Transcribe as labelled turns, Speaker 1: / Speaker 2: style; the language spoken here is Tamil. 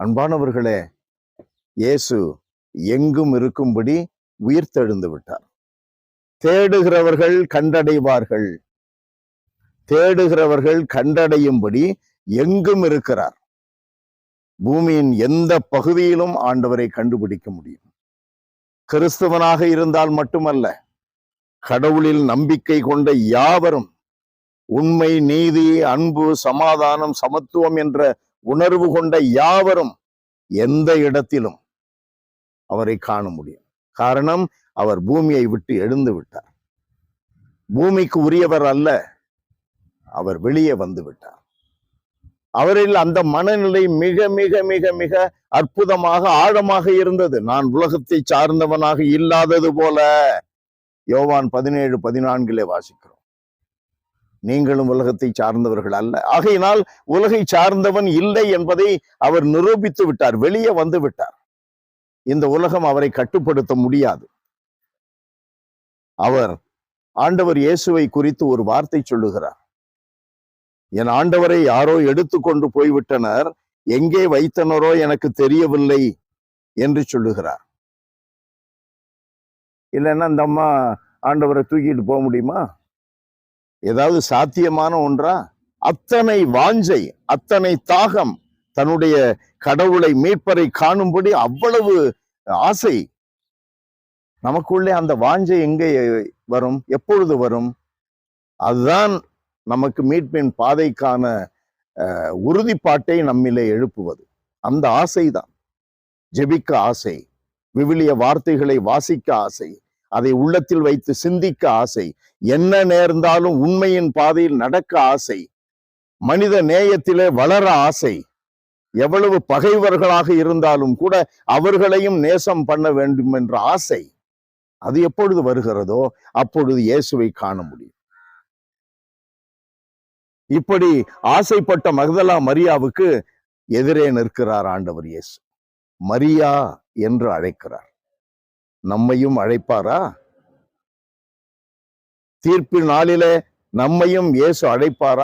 Speaker 1: அன்பானவர்களே, இயேசு எங்கும் இருக்கும்படி உயிர்த்தெழுந்து விட்டார். தேடுகிறவர்கள் கண்டடைவார்கள். தேடுகிறவர்கள் கண்டடையும்படி எங்கும் இருக்கிறார். பூமியின் எந்த பகுதியிலும் ஆண்டவரை கண்டுபிடிக்க முடியும். கிறிஸ்தவனாக இருந்தால் மட்டுமல்ல, கடவுளில் நம்பிக்கை கொண்ட யாவரும் உண்மை, நீதி, அன்பு, சமாதானம், சமத்துவம் என்ற உணர்வு கொண்ட யாவரும் எந்த இடத்திலும் அவரை காண முடியும். காரணம், அவர் பூமியை விட்டு எழுந்து விட்டார். பூமிக்கு உரியவர் அல்ல, அவர் வெளியே வந்து விட்டார். அவரில் அந்த மனநிலை மிக மிக மிக மிக அற்புதமாக ஆழமாக இருந்தது. நான் உலகத்தை சார்ந்தவனாக இல்லாதது போல யோவான் 17:14 வாசிக்கிறோம். நீங்களும் உலகத்தை சார்ந்தவர்கள் அல்ல. ஆகையினால் உலகை சார்ந்தவன் இல்லை என்பதை அவர் நிரூபித்து விட்டார். வெளியே வந்து விட்டார். இந்த உலகம் அவரை கட்டுப்படுத்த முடியாது. ஆண்டவர் இயேசுவை குறித்து ஒரு வார்த்தை சொல்லுகிறார். என் ஆண்டவரை யாரோ எடுத்துக்கொண்டு போய்விட்டனர், எங்கே வைத்தனரோ எனக்கு தெரியவில்லை என்று சொல்லுகிறார். இல்லைன்னா இந்த அம்மா ஆண்டவரை தூக்கிட்டு போக முடியுமா? ஏதாவது சாத்தியமான ஒன்றா? அத்தனை வாஞ்சை, அத்தனை தாகம், தன்னுடைய கடவுளை, மீட்பரை காணும்படி அவ்வளவு ஆசை. நமக்குள்ளே அந்த வாஞ்சை எங்கே வரும்? எப்பொழுது வரும்? அதுதான் நமக்கு மீட்பின் பாதைக்கான உறுதிப்பாட்டை நம்மிலே எழுப்புவது. அந்த ஆசைதான். ஜெபிக்க ஆசை, விவிலிய வார்த்தைகளை வாசிக்க ஆசை, அதை உள்ளத்தில் வைத்து சிந்திக்க ஆசை, என்ன நேர்ந்தாலும் உண்மையின் பாதையில் நடக்க ஆசை, மனித நேயத்திலே வளர ஆசை, எவ்வளவு பகைவர்களாக இருந்தாலும் கூட அவர்களையும் நேசம் பண்ண வேண்டும் என்ற ஆசை. அது எப்பொழுது வருகிறதோ அப்பொழுது இயேசுவை காண முடியும். இப்படி ஆசைப்பட்ட மகதலா மரியாவுக்கு எதிரே நிற்கிறார் ஆண்டவர் இயேசு. மரியா என்று அழைக்கிறார். நம்மையும் அழைப்பாரா? தீர்ப்பு நாளிலே நம்மையும் இயேசு அழைப்பாரா?